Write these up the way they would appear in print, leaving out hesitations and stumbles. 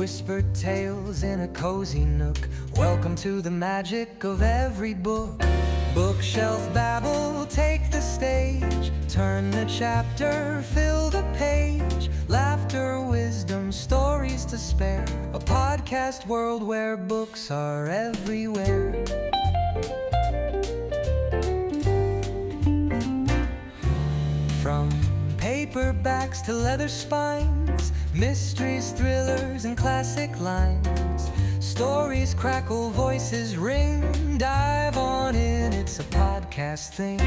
whispered tales in a cozy nook. Welcome to the magic of every book. Bookshelf Babble, take the stage. Turn the chapter, fill the page. Laughter, wisdom, stories to spare. A podcast world where books are everywhere. From paperbacks to leather spines, mysteries, thrillers, and classic lines. Stories crackle, voices ring. Dive on in, it's a podcast thing.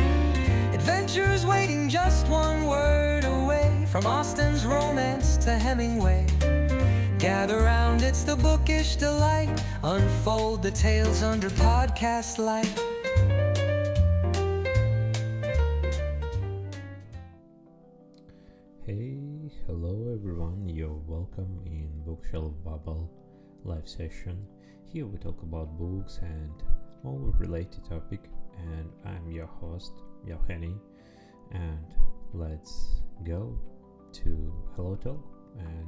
Adventures waiting just one word away. From Austen's romance to Hemingway. Gather round, it's the bookish delight. Unfold the tales under podcast light. Hey, hello everyone, you're welcome in Bookshelf Babble live session. Here we talk about books and all related topic, and I'm your host, Yauheni, and let's go to Hello Talk and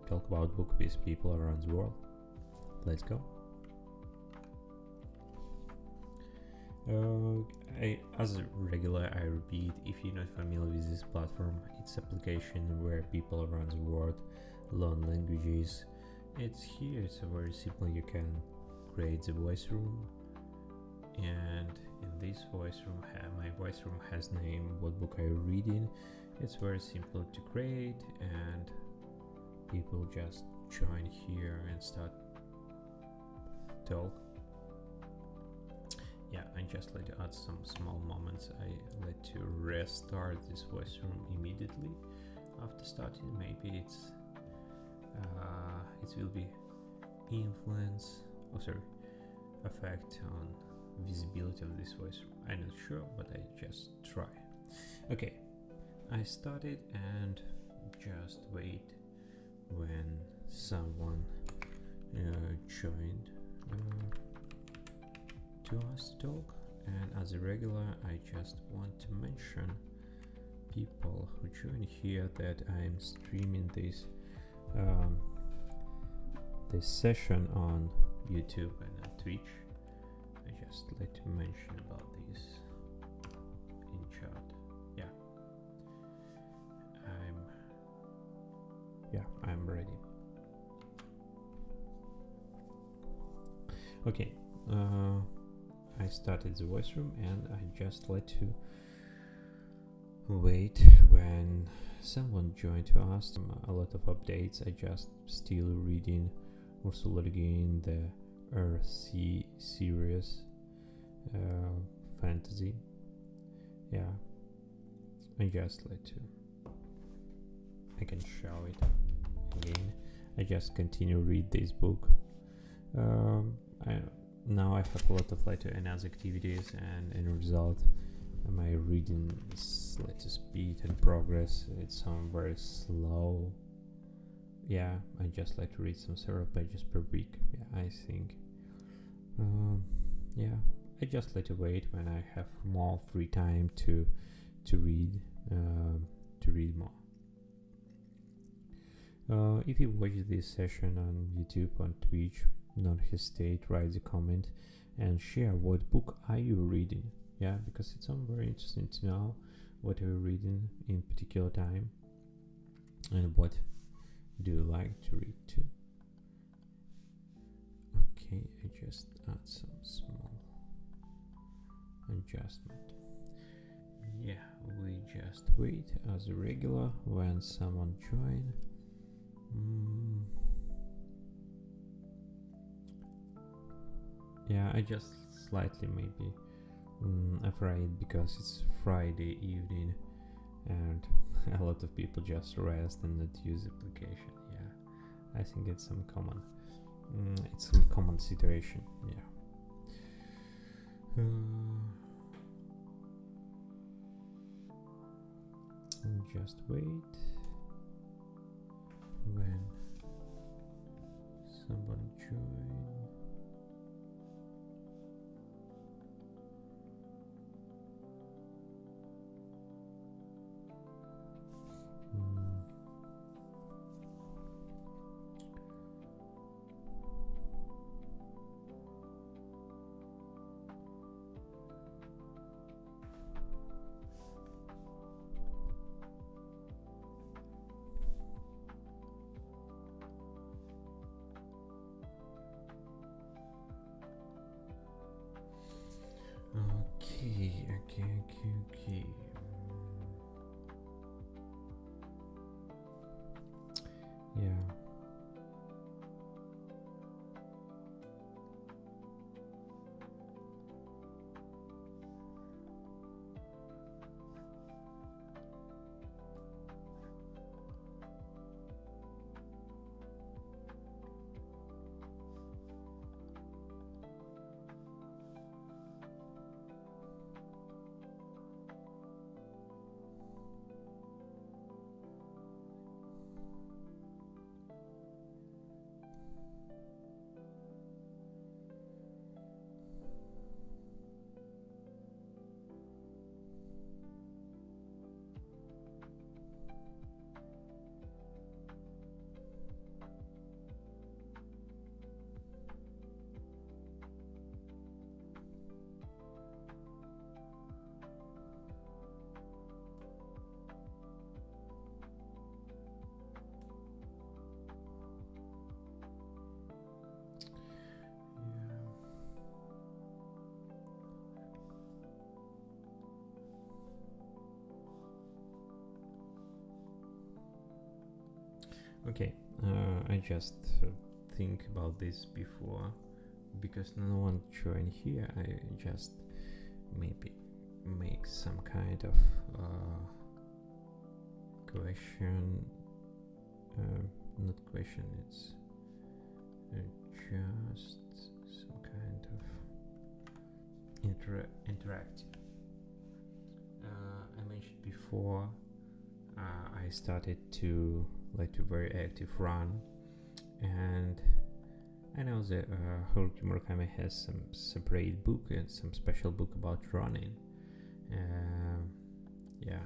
talk about book with people around the world. Let's go. As a regular, I repeat, if you're not familiar with this platform, it's application where people around the world learn languages. It's here, it's very simple. You can create the voice room, and in this voice room, my voice room has name what book are you reading. It's very simple to create, and people just join here and start talk. Yeah, I just like to add some small moments. I like to restart this voice room immediately after starting. Maybe it will be effect on visibility of this voice room. I'm not sure, but I just try. Okay, I started, and just wait when someone joined to us to talk. And as a regular, I just want to mention people who join here that I'm streaming this session on YouTube and on Twitch. I just like to mention about this in chat. I'm ready. Okay, I started the voice room, and I just like to wait when someone joined to ask a lot of updates. I just still reading Ursula Le Guin, the Earthsea series, fantasy. Yeah, I just like to. I can show it again. I just continue read this book. Now I have a lot of another activities, and in result, my reading is speed and progress. It's very slow. Yeah, I just like to read some several pages per week. Yeah, I think. Yeah, I just like to wait when I have more free time to read more. If you watch this session on YouTube, on Twitch, don't hesitate, write a comment and share what book are you reading. Yeah, because it's very interesting to know what are you reading in particular time, and what do you like to read too. Okay, I just add some small adjustment. Yeah, we just wait as a regular when someone join. Yeah, I just slightly maybe afraid because it's Friday evening and a lot of people just rest and not use application. Yeah, I think it's some common situation. Yeah. Just wait when someone join. Okay, I just think about this before because no one joined here. I just maybe make some kind of question. Not question. It's just some kind of interactive. I mentioned before. I started to very active run, and I know that Haruki Murakami has some separate book and some special book about running. Yeah,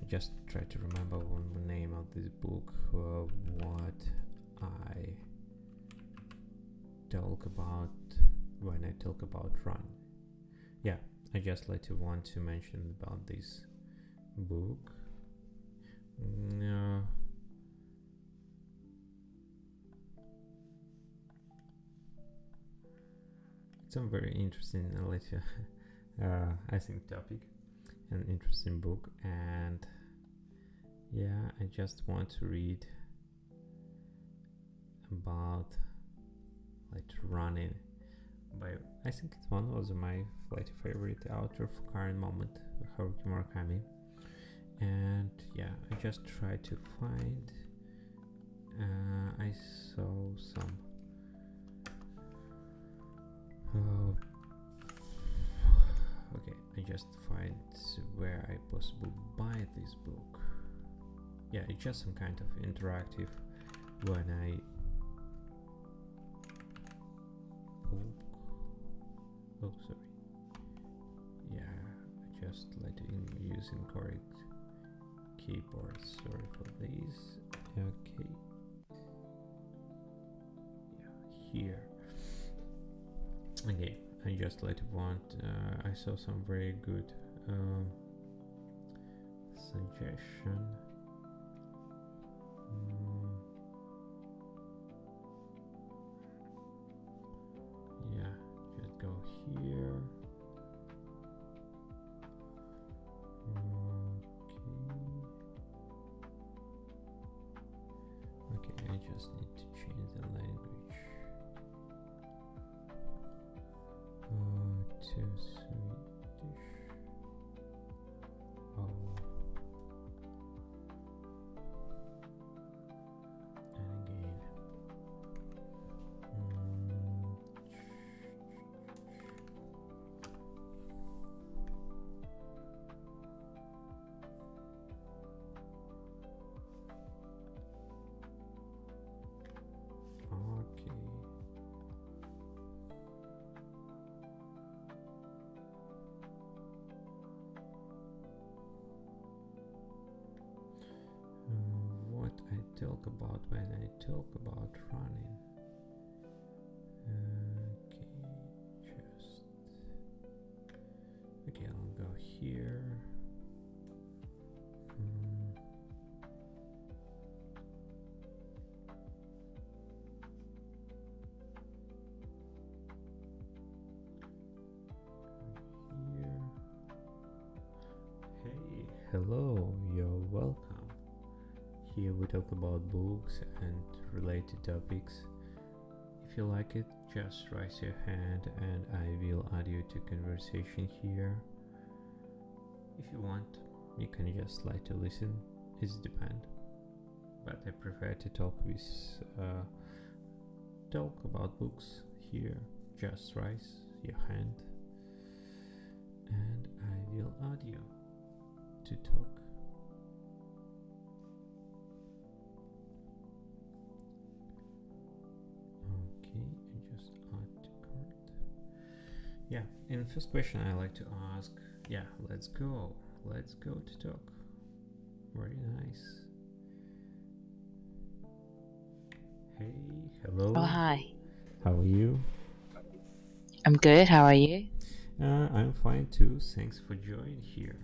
I just try to remember the name of this book, what I talk about when I talk about run. Yeah, I just want to mention about this book. It's a very interesting I think topic, an interesting book, and yeah, I just want to read about running by, I think it's one of my favorite author of current moment, Haruki Murakami. And yeah, I just try to find I saw some okay, I just find where I possibly buy this book. Yeah, it's just some kind of interactive when I sorry. Yeah, I just use incorrect keyboard. Sorry for this. Okay. Yeah, here. Okay, I just I saw some very good suggestion. Yeah, just go here. Okay, I just need to change the language to Swedish. Oh. And again. Okay. What I talk about when I talk about running. Okay, I'll go here. Here. Hey, hello, you're welcome. Here we talk about books and related topics. If you like it, just raise your hand and I will add you to conversation here. If you want, you can just to listen. It depends. But I prefer to talk about books here. Just raise your hand and I will add you to talk. Yeah, in the first question I like to ask, yeah, let's go to talk. Very nice. Hey, hello. Oh, hi. How are you? I'm good. How are you? I'm fine too. Thanks for joining here.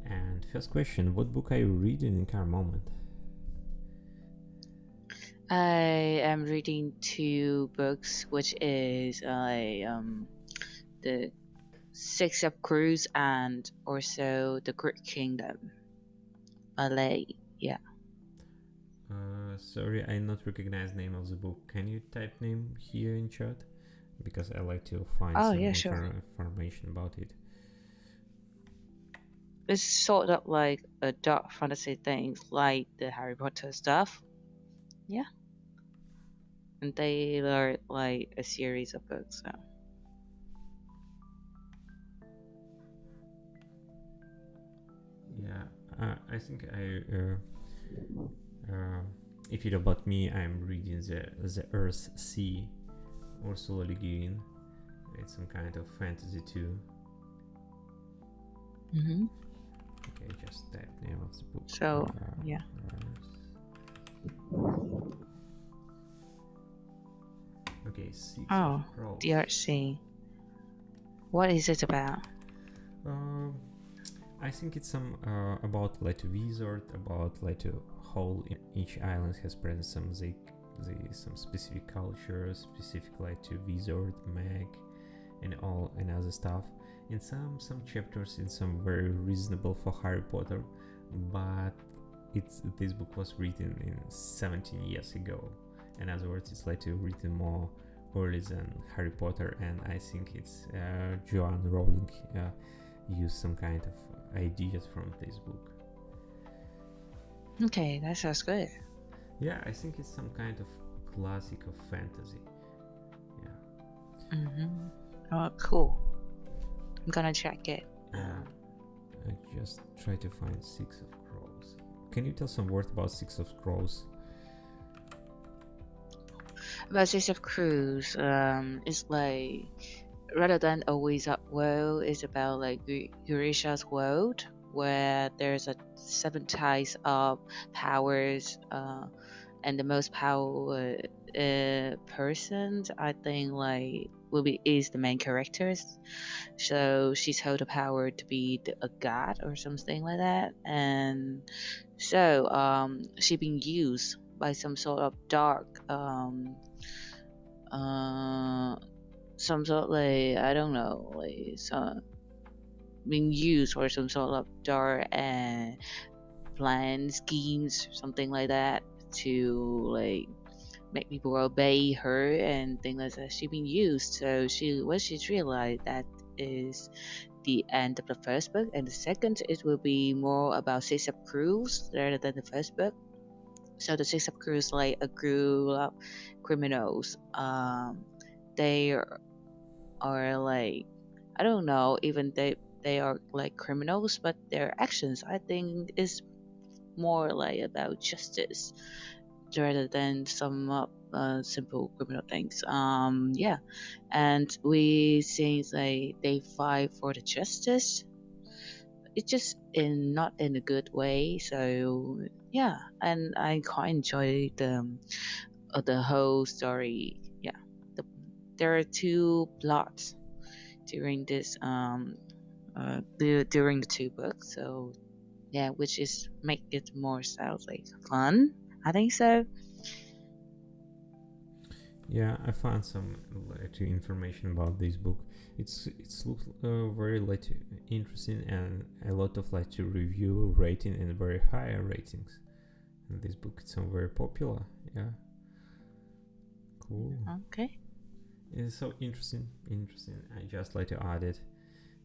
And first question, what book are you reading in current moment? I am reading 2 books, which is the Six Up Cruise and also The Great Kingdom. Malay, yeah. Sorry, I not recognize name of the book. Can you type name here in chat? Because I like to find Oh, some yeah, sure. information about it. It's sort of like a dark fantasy thing, like the Harry Potter stuff. Yeah. And they are like a series of books. So. Yeah, I think if you know about me, I'm reading the Earth Sea, Ursula Le Guin. It's some kind of fantasy too. Mm-hmm. Okay, just type name of the book. So, yeah. Okay, Six Oh, of Crows. the Art Sea. What is it about? I think it's some about like a wizard, about like a whole each island has present some some specific culture, specific like to wizard, mag, and all and other stuff. In some chapters, in some very reasonable for Harry Potter, but this book was written in 17 years ago. In other words, it's like written more early than Harry Potter, and I think it's Joanne Rowling used some kind of ideas from this book. Okay, that sounds good. Yeah, I think it's some kind of classic of fantasy. Yeah. Mm-hmm. Oh, cool. I'm gonna check it. Yeah. I just try to find Six of Crows. Can you tell some words about Six of Crows? About Six of Crows, it's like rather than a wizard world, it's about like Eurisha's world, where there's a 7 types of powers, and the most power person, I think, like is the main characters. So she's held the power to be a god or something like that, and so she been used by some sort of dark some sort of like, I don't know, like some being used for some sort of dark and plan schemes, something like that, to like make people obey her and things like that. She been used, so she's realized that is the end of the first book, and the second it will be more about Six of Crows rather than the first book. So the Six of Crows like a group of criminals. They are like, I don't know, even they are like criminals, but their actions, I think, is more like about justice rather than some simple criminal things. Yeah, and we think like they fight for the justice. It's just not in a good way. So yeah, and I quite enjoy the whole story. Yeah, there are 2 plots during this during the 2 books. So yeah, which is make it more sounds like fun, I think so. Yeah, I found some information about this book. It's looks very interesting, and a lot of review rating and very high ratings. And this book is very popular. Yeah, cool. Okay. It's so interesting. I just like to add it.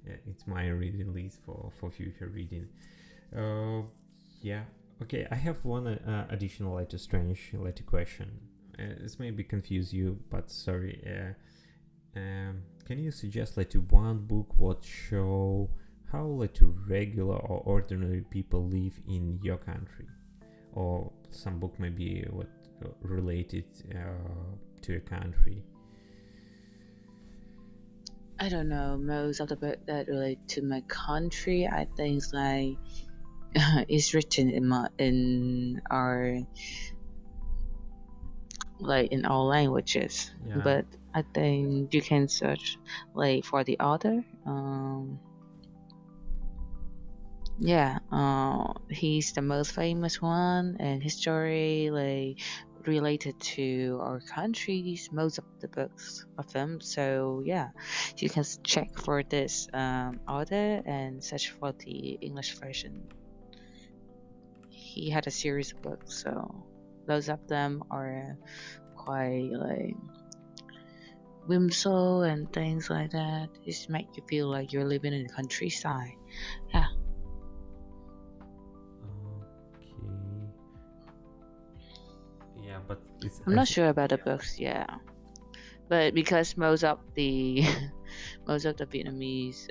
It's my reading list for future reading. Yeah. Okay, I have one additional strange question. This may be confuse you, but sorry. Can you suggest one book what show how regular or ordinary people live in your country, or some book maybe what related to a country? I don't know. Most of the book that relate to my country, I think like is written in our in all languages. Yeah. But I think you can search like for the author. Yeah, he's the most famous one, and his story like related to our countries. Most of the books of them. So yeah, you can check for this author and search for the English version. He had a series of books, so Most of them are quite like whimsical and things like that. Just make you feel like you're living in the countryside. Yeah, Okay. Yeah, but it's I'm not sure about the books. Yeah, but because most of the most of the Vietnamese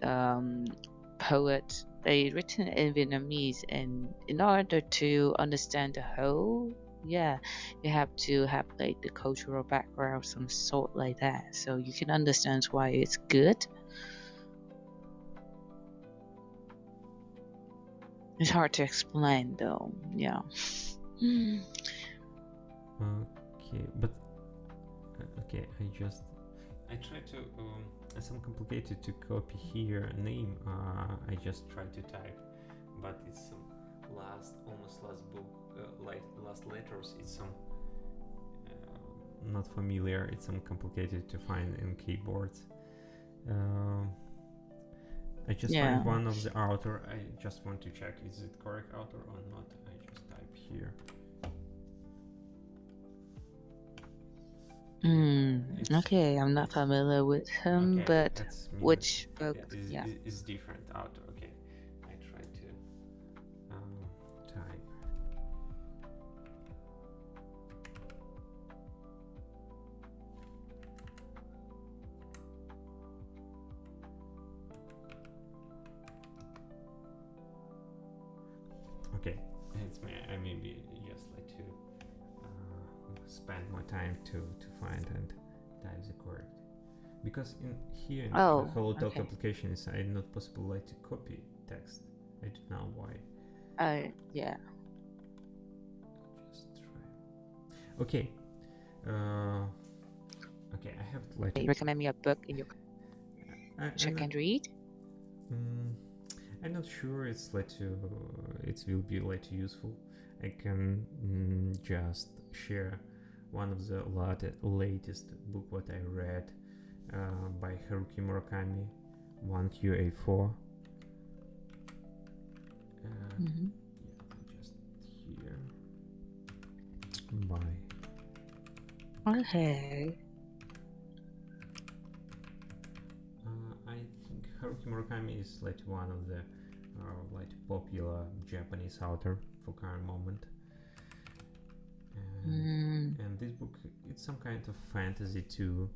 poets they written in Vietnamese, and in order to understand the whole, yeah, you have to have like the cultural background, some sort like that, so you can understand why it's good. It's hard to explain though. Yeah. Okay, but okay, I try to some complicated to copy here name. I just try to type, but it's some almost last book, like last letters. It's some not familiar. It's some complicated to find in keyboards. I just Yeah. find one of the author. I just want to check is it correct author or not. I just type here. Okay, I'm not familiar with him, Okay, but that's mean which book? Yeah. is different author. Okay, I try to type. Okay, it's me. I maybe just like to spend my time to find and type the correct. Because in here in the Oh, HelloTalk okay. application is not possible like to copy text. I don't know why. Yeah. Just try. Okay. Okay, I have like. Recommend me a book in your which I can read. I'm not sure it's like to it will be like useful. I can just share one of the latest book what I read by Haruki Murakami, 1QA4. Mm-hmm. Yeah, just here by. Okay. I think Haruki Murakami is like one of the like popular Japanese author for current moment. And this book, it's some kind of fantasy too,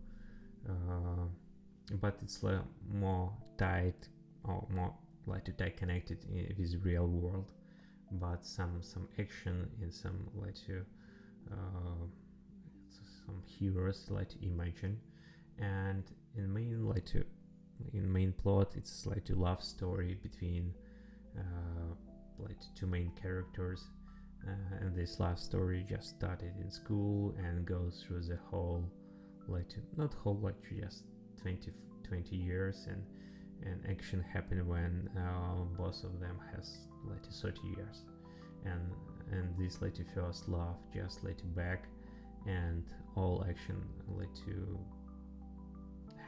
but it's like more tied or more like to tie connected with real world, but some action and some like to some heroes like to imagine, and in main plot it's like a love story between like two main characters. And this love story just started in school and goes through the whole not whole just 20 years, and action happened when both of them has 30 years, and this first love just back, and all action to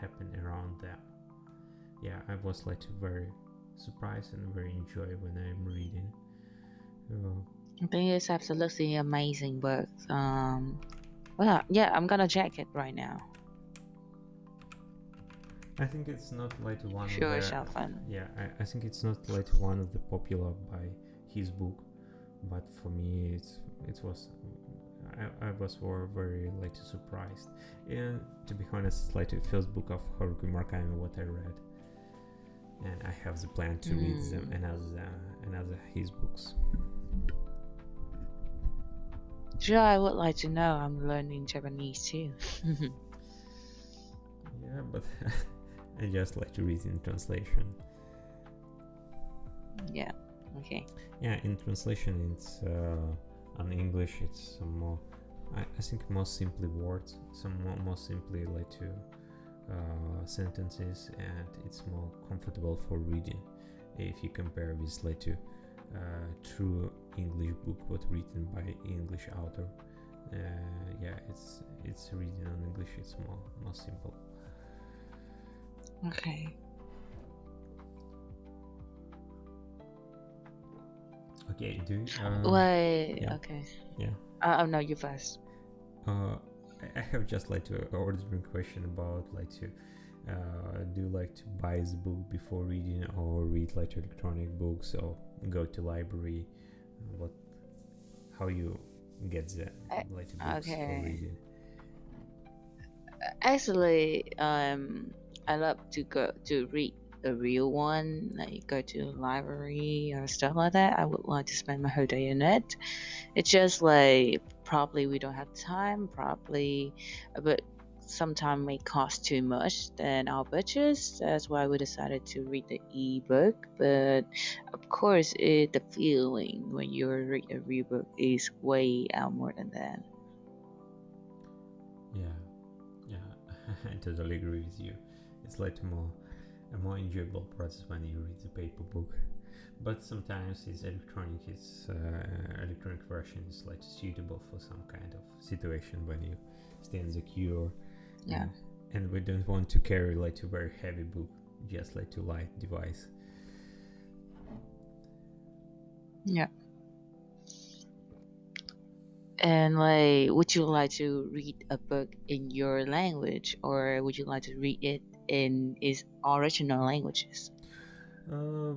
happen around them. Yeah, I was very surprised and very enjoy when I'm reading. I think it's absolutely amazing book. Well, yeah, I'm gonna check it right now. I think it's not one Sure, of the, shall fun. yeah, I think it's not one of the popular by his book, but for me it was I was very surprised, and to be honest, the first book of Haruki Murakami what I read, and I have the plan to read them another his books. Sure, I would like to know. I'm learning Japanese too. Yeah, but I just like to read in translation. Yeah. Okay. Yeah, in translation it's on English it's some more I think more simply words, some more simply to sentences, and it's more comfortable for reading if you compare with to true English book what written by English author. Yeah, it's reading on English it's more simple. Okay. Okay, do you, Wait. yeah. Okay. Yeah. Oh no, you first. I have just like to ordinary question about like to do you like to buy the book before reading or read like electronic books or go to library? What how you get the Uh, like books for Okay. reading? Actually, I love to go to read the real one, like go to the library or stuff like that. I would like to spend my whole day in it. It's just like probably we don't have time, probably, but sometimes may cost too much than our budgets. That's why we decided to read the ebook. But of course, the feeling when you read a real book is way out more than that. Yeah, yeah, I totally agree with you. It's like a more enjoyable process when you read the paper book. But sometimes it's electronic. It's electronic version is like suitable for some kind of situation when you stay in the queue, Yeah, and and we don't want to carry like a very heavy book, just like a light device. yeah. And like, would you like to read a book in your language, or would you like to read it in its original languages? Uh,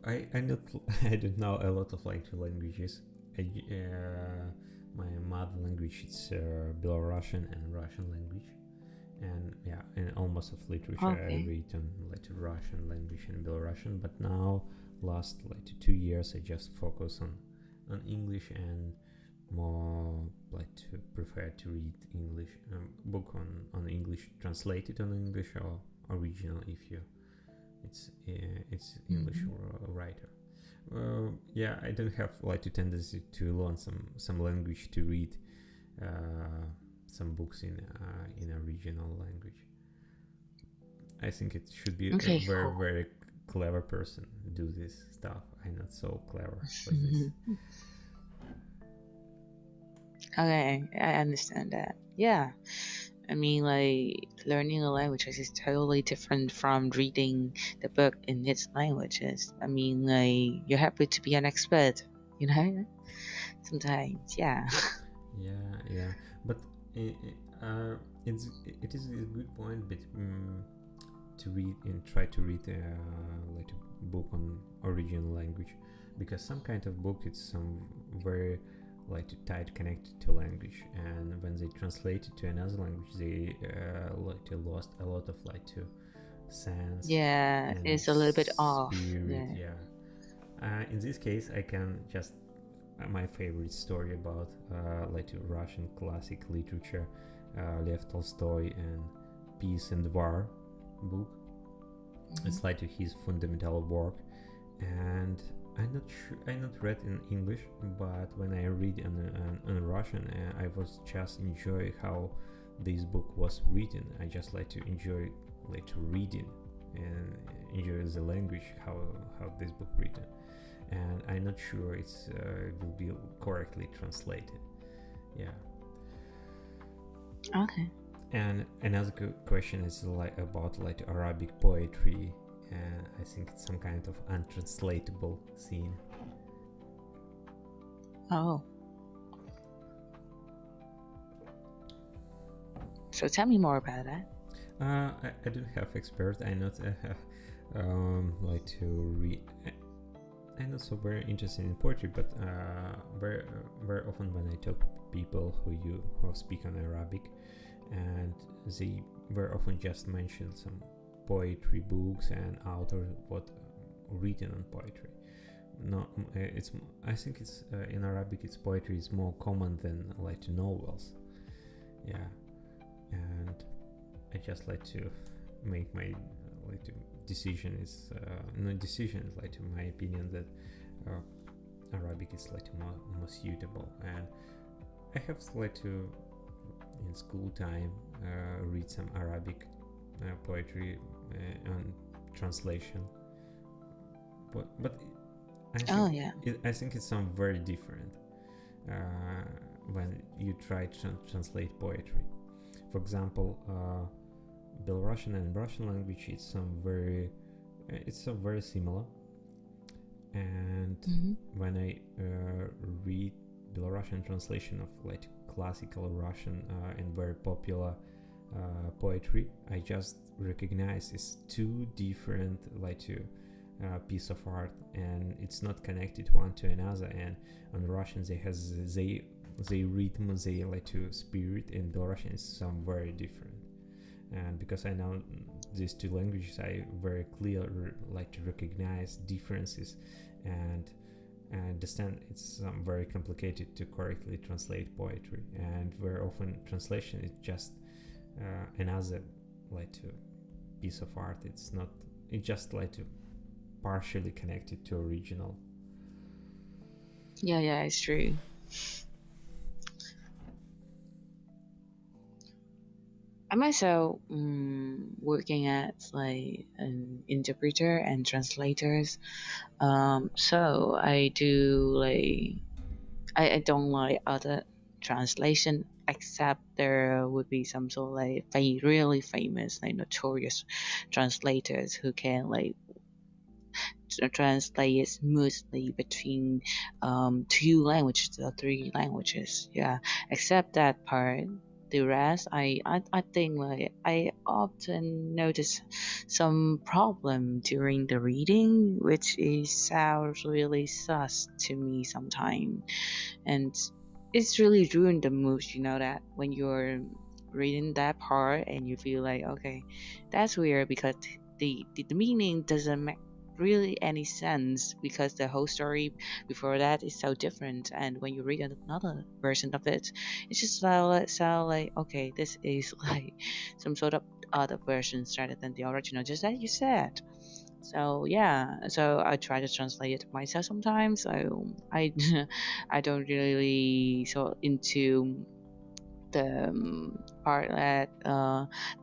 I not I don't know a lot of like languages. My mother language is Belarusian and Russian language, and yeah, and almost of literature I Okay. read in like Russian language and Belarusian. But now, last like 2 years, I just focus on English and more like to prefer to read English book on English, translated on English or original if you it's English Hmm. writer. Yeah, I don't have like a tendency to learn some language to read some books in a regional language. I think it should be a Okay, very cool. very clever person do this stuff. I'm not so clever for this. Okay, I understand that. Yeah, I mean, like learning a language is totally different from reading the book in its languages. I mean, like you're happy to be an expert, you know? Sometimes, yeah. Yeah, yeah, but it's it is a good point, but to read and try to read like a book on original language, because some kind of book it's some very like tight connected to language, and when they translate it to another language they like lost a lot of like to sense Yeah, and it's a little bit off. spirit. Yeah. Yeah, in this case I can just my favorite story about like Russian classic literature, Lev Tolstoy and Peace and War book. Mhm. It's like his fundamental work, and I'm not sure I not read in English, but when I read in Russian, I was just enjoy how this book was written. I just like to enjoy like to reading and enjoy the language how this book written, and I'm not sure it's will be correctly translated. Yeah. Okay. And another question is like about like Arabic poetry, and I think it's some kind of untranslatable scene. Oh, so tell me more about that. I don't have expert. I not like to read. I'm not so very interested in poetry, but very often when I talk to people who speak on Arabic, and they very often just mention some poetry books and author what written on poetry. No, it's I think it's in Arabic. It's poetry is more common than like novels. Yeah, and I just like to make my like to decision is no decision is like to my opinion that Arabic is like more suitable, and I have like to in school time read some Arabic poetry on translation, but Oh, yeah. I think it's some very different when you try to translate poetry. For example, Belarusian and Russian language it's some very similar, and Hmm. when I read Belarusian translation of like classical Russian and very popular poetry, I just recognize it's two different like two piece of art, and it's not connected one to another. And on Russian they has they rhythm, they like to spirit, and Belarusian is some very different. And because I know these two languages, I very clearly like to recognize differences, and understand it's very complicated to correctly translate poetry, and very often translation is just another like to piece of art. It's not, it's just like to partially connected to original. Yeah, it's true. I'm also working as like an interpreter and translators. So I do like I don't like other translation except there would be some sort of like really famous like notorious translators who can like translate smoothly between two languages or three languages. Yeah, except that part. The rest, I think like I often notice some problem during the reading, which is sounds really sus to me sometimes, and it's really ruined the mood. You know that when you're reading that part and you feel like okay, that's weird because the meaning doesn't make really any sense because the whole story before that is so different, and when you read another version of it, it's just sound like okay, this is like some sort of other version rather than the original, just as you said. So yeah, so I try to translate it myself sometimes. So I I don't really so into the part that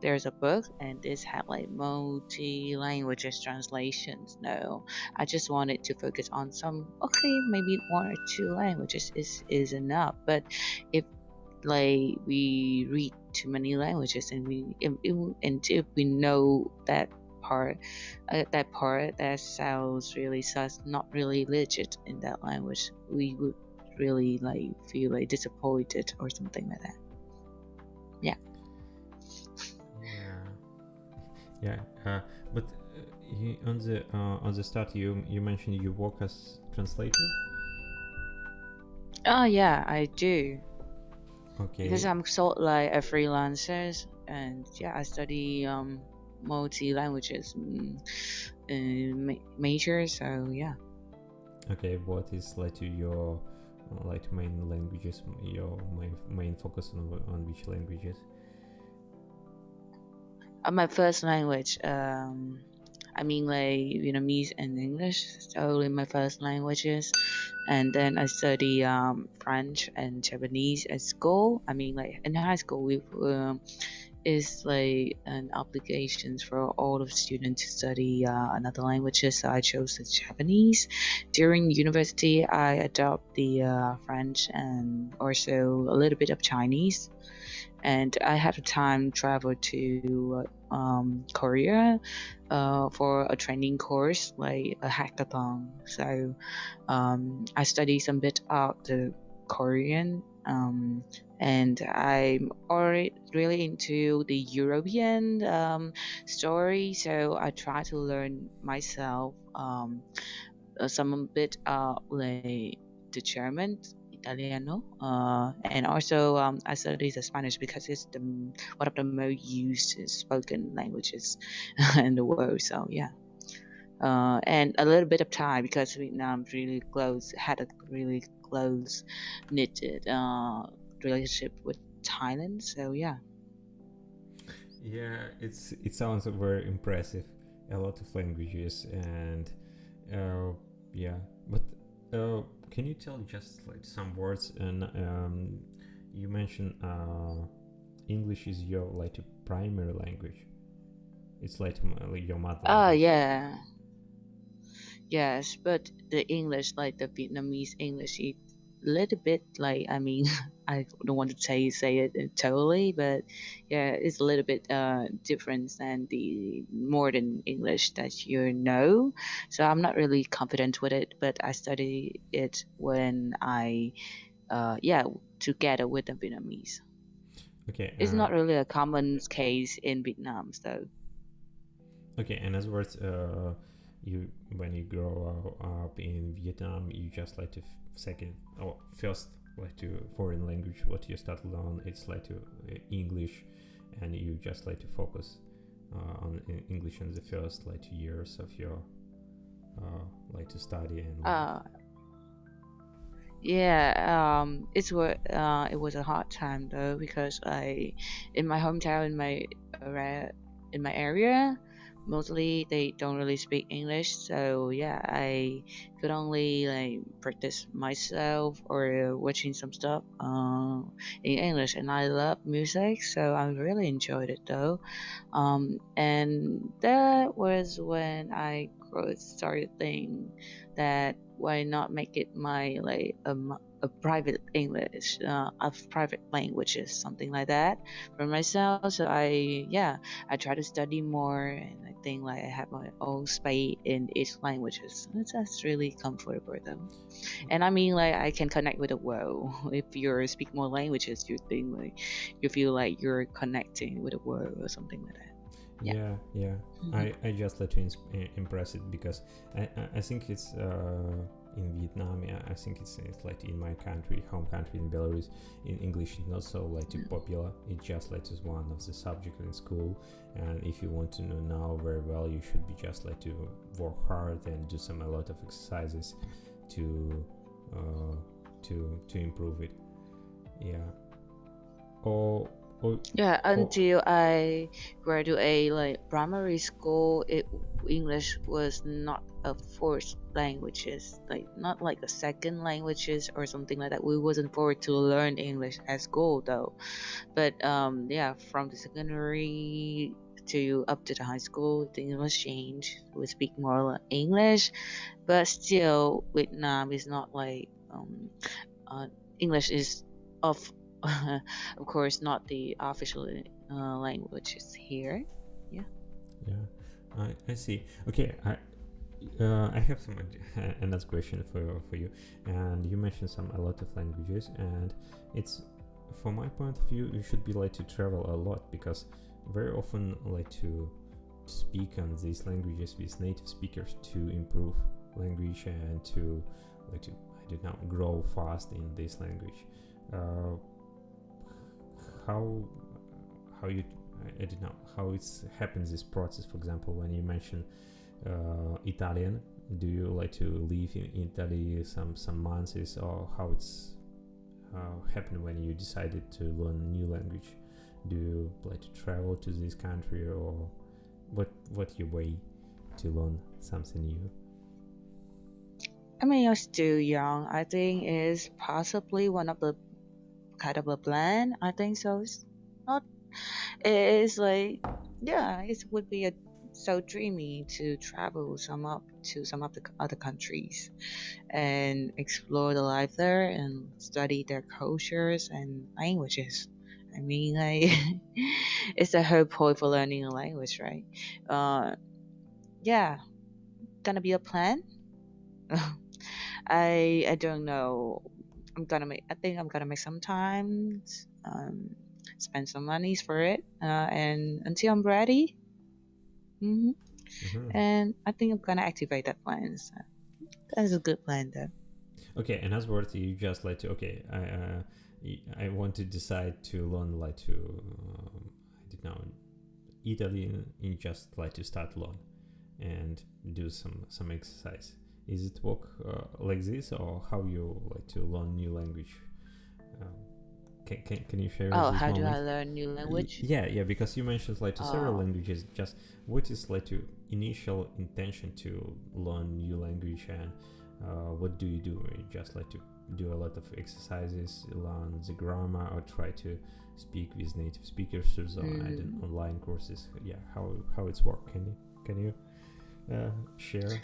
there's a book and this had like multi languages translations. No, I just wanted to focus on some, okay, maybe one or two languages is enough. But if like we read too many languages and and if we know part that part that sounds really sus, not really legit in that language, we would really like feel like disappointed or something like that. Yeah. Yeah. But on the start you mentioned you work as translator. Oh yeah, I do. Because Okay. I'm sort like a freelancer, and yeah, I study multi languages major. So yeah. Okay, what is like your like main languages, your main focus on which languages? My first language, I mean like Vietnamese and English. So in my first languages, and then I study French and Japanese at school. I mean like in high school we is like an obligation for all of students to study another languages. So I chose the Japanese. During university, I adopt the French and also a little bit of Chinese. And I had the time travel to Korea for a training course, like a hackathon. So I studied some bit of the Korean, and I'm already really into the European story. So I try to learn myself some bit like the German, Italiano, and also I studied the Spanish because it's the one of the most used spoken languages in the world. So yeah, and a little bit of Thai because Vietnam really close had a really close knitted relationship with Thailand. So yeah. Yeah, it sounds very impressive. A lot of languages, and uh, yeah. But can you tell just like some words? And you mentioned English is your like primary language. It's like your mother language. Yeah. Yes, but the English, like the Vietnamese English, it little bit like I mean, I don't want to say it totally, but yeah, it's a little bit different than the modern English that you know. So I'm not really confident with it, but I study it when I yeah, together with the Vietnamese. Okay. It's not really a common case in Vietnam, so Okay, and as words, you when you grow up in Vietnam, you just like to second or first like to foreign language. What you start learn, it's like to English, and you just like to focus on English in the first like 2 years of your like to study and life. uh, yeah, it was a hard time though because in my hometown, in my area, mostly they don't really speak English. So yeah, I could only like practice myself or watching some stuff in English, and I love music, so I really enjoyed it though. And that was when I started thinking that why not make it my like a private English, a private languages, something like that for myself. So I try to study more, and I think like I have my own space in each languages. That's really comfortable though. And I mean like I can connect with the world. If you speak more languages, you think like you feel like you're connecting with the world or something like that. Yeah. Yeah. Mhm. I just like to impress it because I think it's in Vietnam. Yeah, I think it's like in my country, home country in Belarus. In English, it's not so like too popular. It's just like just one of the subjects in school. And if you want to know now very well, you should be just like to work hard and do a lot of exercises to uh, to improve it. Yeah. Or Yeah, or until I graduate like primary school, English was not a first languages, like not like a second languages or something like that. We wasn't forward to learn English at school though. But yeah, from the secondary to up to the high school, the English changed. We speak more English, but still Vietnam is not like uh, English is of of course not the official languages here. Yeah. yeah, I see. Okay, I have some another question for you, and you mentioned a lot of languages, and it's from my point of view, you should be like to travel a lot because very often like to speak on these languages with native speakers to improve language and to like to I don't know grow fast in this language. Uh, how how you I don't know how it's happens this process. For example, when you mention Italian, do you like to live in Italy some months, or how it's happened when you decided to learn a new language? Do you like to travel to this country, or what your way to learn something new? I mean, you're still young. I think is possibly one of the kind of a plan. I think so. It's not. It is like, yeah, it would be a so dreamy to travel some of the other countries and explore the life there and study their cultures and languages. I mean, like, it's the whole point for learning a language, right? Uh, yeah, gonna be a plan. I don't know. I think I'm gonna make some time, spend some monies for it, and until I'm ready. hmm Mm-hmm. And I think I'm gonna activate that plan. So that's a good plan, though. Okay, and as worth you just like to okay, I want to decide to learn like to I don't know Italian. You just like to start learn and do some exercise. Is it work like this, or how you like to learn new language? Um, can you share Oh, this how do moment? I learn new language? Yeah, because you mentioned like to several Oh, languages. Just what is like to initial intention to learn new language, and what do? You just like to do a lot of exercises, learn the grammar, or try to speak with native speakers through the mm, online courses. Yeah, how it's work? Can you share?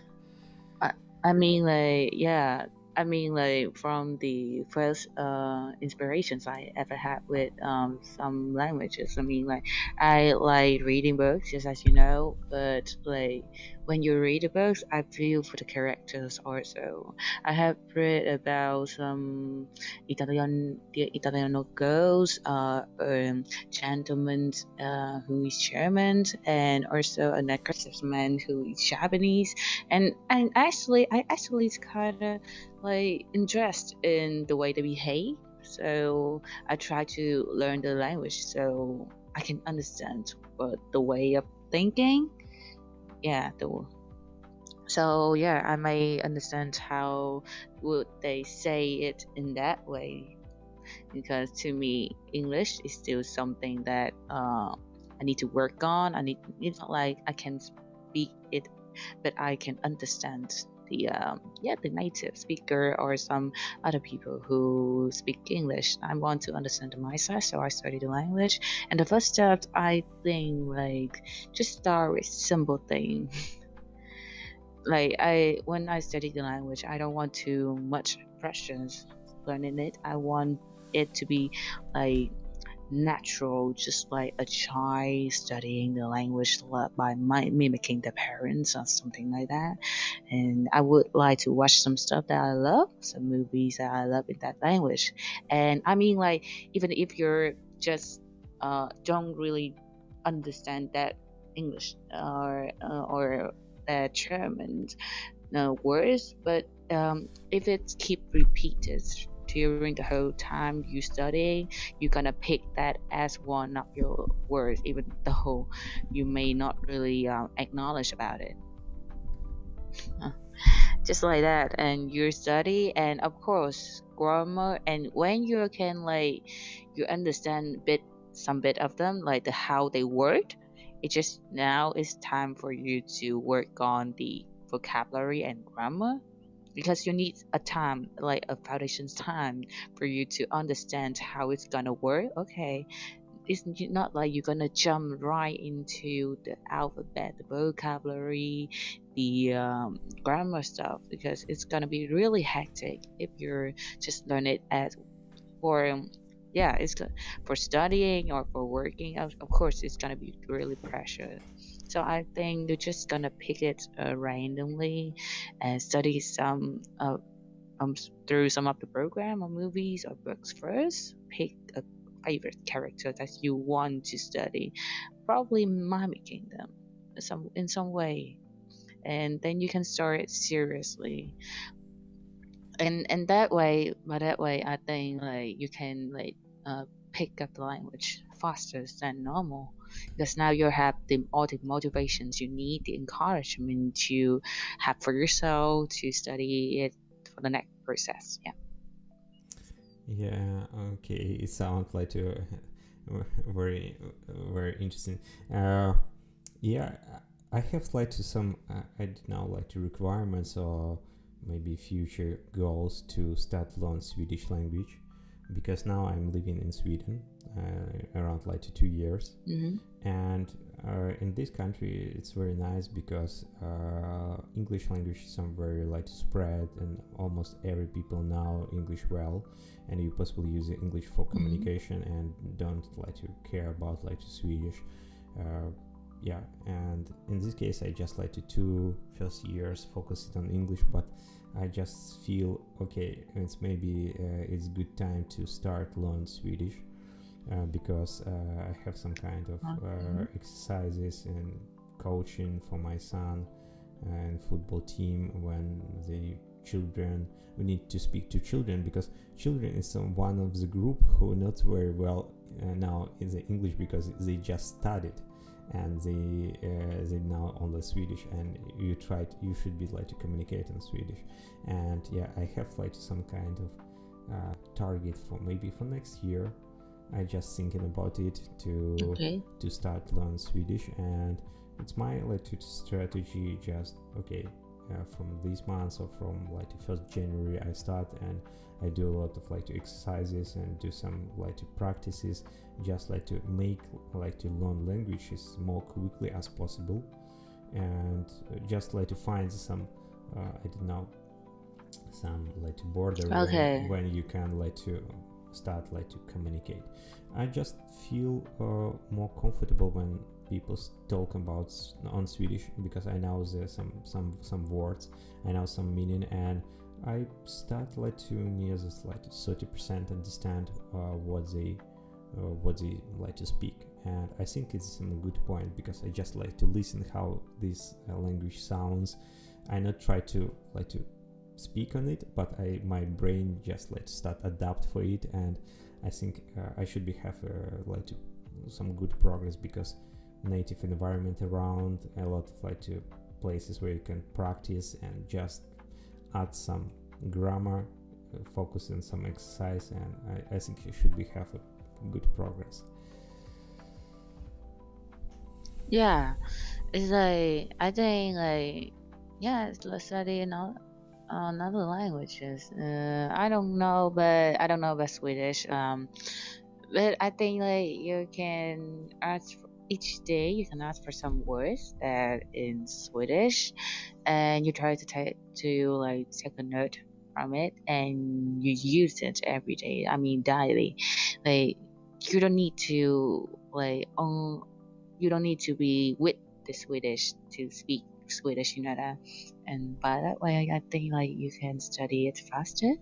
I, I mean, like, yeah. I mean, like, from the first inspirations I ever had with some languages. I mean, like, I like reading books, just as you know. But like, when you read the books, I feel for the characters also. I have read about some Italiano girls, gentleman who is German, and also an aggressive man who is Japanese. And I actually is kind of like interested in the way they behave. So I try to learn the language so I can understand what the way of thinking. Yeah, so yeah, I may understand how would they say it in that way, because to me English is still something that I need to work on. It's not like I can speak it, but I can understand the native speaker or some other people who speak English. I want to understand the mindset, so I study the language. And the first step, I think, like, just start with simple thing. Like, when I study the language, I don't want too much pressures learning it. I want it to be like natural, just like a child studying the language by mimicking their parents or something like that. And I would like to watch some stuff that I love, some movies that I love in that language. And I mean, like, even if you're just don't really understand that English or that German words, but if it's keep repeated during the whole time you study, you're gonna pick that as one of your words, even though you may not really acknowledge about it. Just like that, and you study, and of course grammar. And when you can, like, you understand some bit of them, like the how they work, it just now is time for you to work on the vocabulary and grammar, because you need a time, like a foundation time, for you to understand how it's gonna work. Okay, it's not like you're gonna jump right into the alphabet, the vocabulary, the grammar stuff, because it's gonna be really hectic if you're just learn it as for yeah, it's good for studying or for working. Of course, it's gonna be really pressure. So I think you're just gonna pick it randomly and study some through some of the program or movies or books first. Pick a favorite character that you want to study, probably mimicking them in some way, and then you can start it seriously. And that way, by that way, I think like you can like pick up the language faster than normal, because now you have all the motivations you need, the encouragement you have for yourself to study it for the next process. Yeah. Yeah, okay. It sounds like very, very interesting. Yeah, I have like to some. I did now like to requirements or maybe future goals to start learn Swedish language, because now I'm living in Sweden around like 2 years, Mm-hmm. and in this country it's very nice because English language is somewhere like spread and almost every people know English well, and you possibly use English for communication and don't like to care about like Swedish. Yeah, and in this case I just like to 2 first years focused on English, but I just feel okay, it's maybe it's good time to start learn Swedish, because I have some kind of exercises and coaching for my son and football team. When the children, we need to speak to children, because children is one of the group who not very well now in the English, because they just studied and they now only Swedish, and you should be like to communicate in Swedish. And yeah, I have like some kind of target for maybe for next year. I just thinking about it to start learn Swedish, and it's my like strategy. Just okay, from this month or from like the 1st January I start, and I do a lot of like exercises and do some like practices, just like to make like to learn languages more quickly as possible, and just like to find some I don't know, some like border when you can like to start like to communicate. I just feel more comfortable when people talk about on Swedish, because I know some words, I know some meaning, and I start like to near this like 30% understand what they like to speak. And I think it's a good point, because I just like to listen how this language sounds. I not try to like to speak on it, but my brain just like start adapt for it. And I think I should be have like to some good progress, because native environment around, a lot of like to places where you can practice and just add some grammar, focus on some exercise, and I think you should be have a good progress. Yeah, it's like I think like yeah, let's study another languages. I don't know, but I don't know about Swedish. But I think like you can ask each day. You can ask for some words that in Swedish, and you try to take a note from it, and you use it every day. I mean, daily. Like you don't need to you don't need to be with the Swedish to speak Swedish, you know that. And by that way, I think like you can study it faster.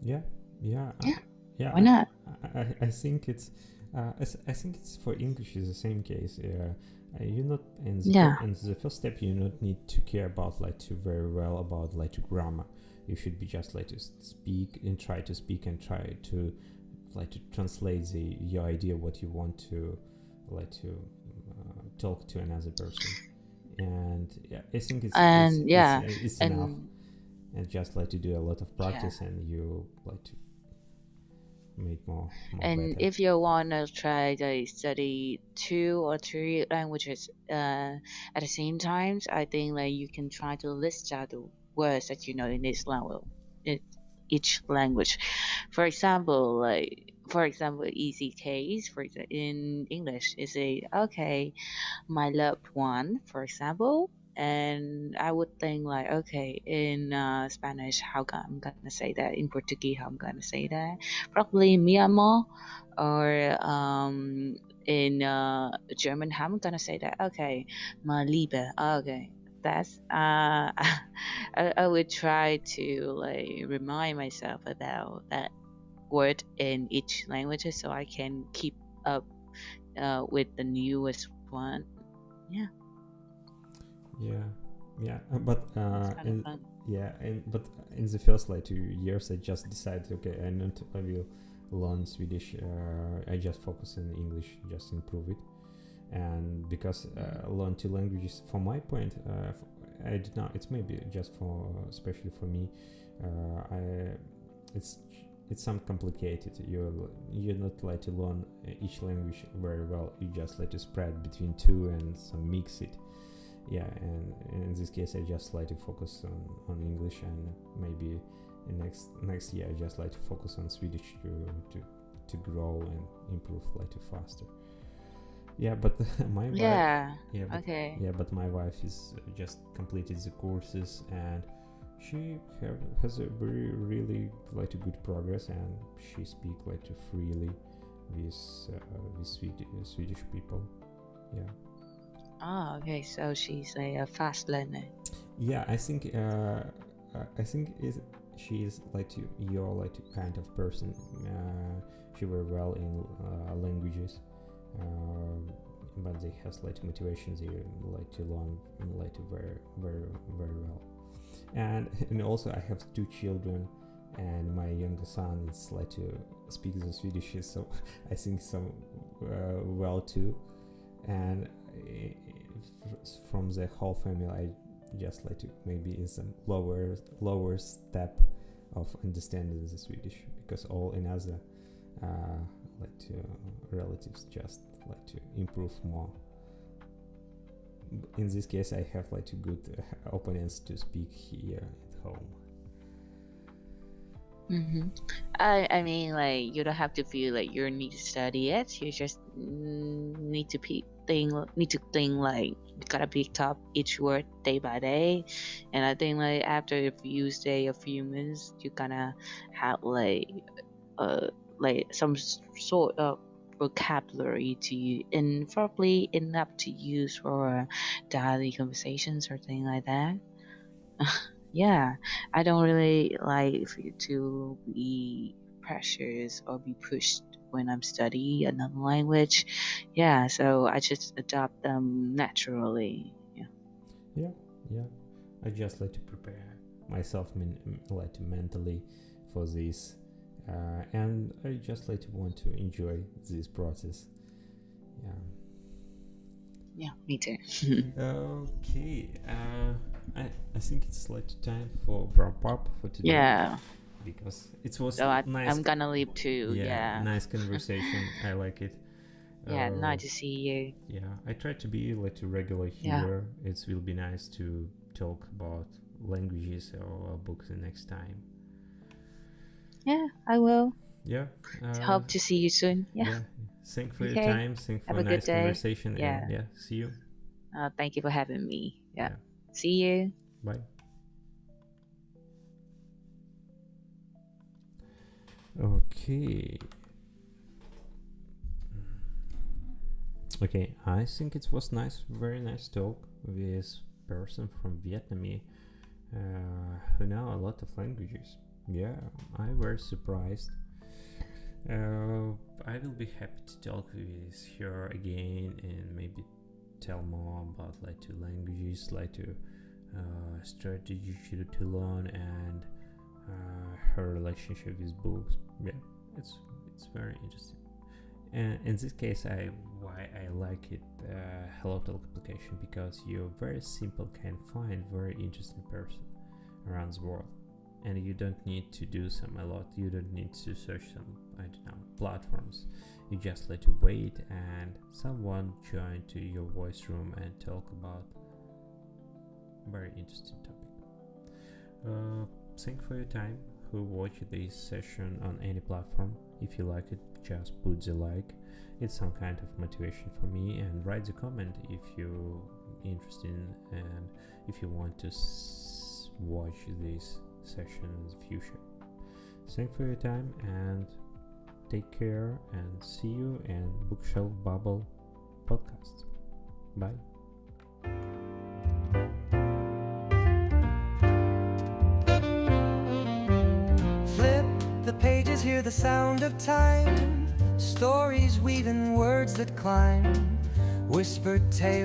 Yeah, yeah, Yeah, yeah. why not? I think it's I think it's for English is the same case. You not Yeah, in the first step, you not need to care about like to very well about like to grammar. You should be just like to speak and try to speak and try to like to translate your idea, what you want to like to talk to another person. And yeah, I think and yeah, it's enough. and And just like to do a lot of yeah, practice, and you like to make more and better. if you wanna try to study 2 or 3 languages at the same time, I think like you can try to list out the words that you know in each language. For example, easy case. In English, is a okay, my loved one, for example. And I would think like, okay, in Spanish, I'm gonna say that? In Portuguese, how I'm gonna say that? Probably mi amor, or in German, how I'm gonna say that? Okay, my Liebe. Okay, that's I would try to like remind myself about that word in each language so I can keep up with the newest one. Yeah, Yeah, yeah, but it's kind of fun. but in the first like 2 years, I just decided, okay, I will learn Swedish. I just focus on English, just improve it. And because learn 2 languages, from my point, I did not. It's maybe just for, especially for me, I it's some complicated. You're not like to learn each language very well. You just like to spread between two and some mix it. Yeah, and in this case, I just like to focus on English, and maybe in next year I just like to focus on Swedish to grow and improve like to faster. Yeah, but my wife, Yeah. yeah, Okay. but my wife is just completed the courses, and she has a very really like a good progress, and she speak like to freely with Swedish people. Yeah. Oh, okay. So she's a fast learner. Yeah, I think she is like you're like a kind of person. She very well in languages, but they has like motivation. They like to learn like very very well. And also I have 2 children, and my younger son is like to speak the Swedish, so I think some well too. And from the whole family, I just like to maybe in some lower step of understanding the Swedish, because all another like to relatives just like to improve more. In this case, I have like two good opponents to speak here at home. Mm-hmm. I mean, like you don't have to feel like you need to study it. You just need to think like you gotta pick up each word day by day. And I think like after a few day, a few months, you gonna have like some sort of vocabulary and probably enough to use for daily conversations or things like that. Yeah, I don't really like for you to be precious or be pushed when I'm studying another language. Yeah, so I just adopt them naturally. Yeah. Yeah. I just like to prepare myself like mentally for this, and I just like to want to enjoy this process. Yeah. Yeah, me too. Okay. I think it's like time for wrap up for today. Yeah. Because it was So nice. I'm gonna leave too. Yeah. Nice conversation. I like it. Yeah, nice to see you. Yeah, I try to be like a regular Yeah. here. It will be nice to talk about languages or books the next time. Yeah, I will. Yeah. Hope to see you soon. Yeah. Thank for your Okay. time. Thank for Have a a good nice day. conversation. Yeah. And yeah, see you. Thank you for having me. Yeah. Yeah. See you. Bye. Okay. Okay, I think it was nice, very nice talk with person from Vietnam who know a lot of languages. Yeah, I was surprised. I will be happy to talk with her again and maybe tell more about like two languages, like to strategy to learn and her relationship with books. Yeah, it's very interesting. And in this case, why I like it HelloTalk application, because you're very simple can find very interesting person around the world, and you don't need to do some a lot. You don't need to search some, I don't know, platforms. You just let to wait and someone join to your voice room and talk about very interesting topic. Thank for your time who watch this session on any platform. If you like it, just put the like. It's some kind of motivation for me, and write the comment if you're interested and if you want to watch this session in the future. Thank for your time and take care, and see you in Bookshelf Babble podcast. Bye. Flip the pages, hear the sound of time. Stories weaving words that climb. Whispered tales.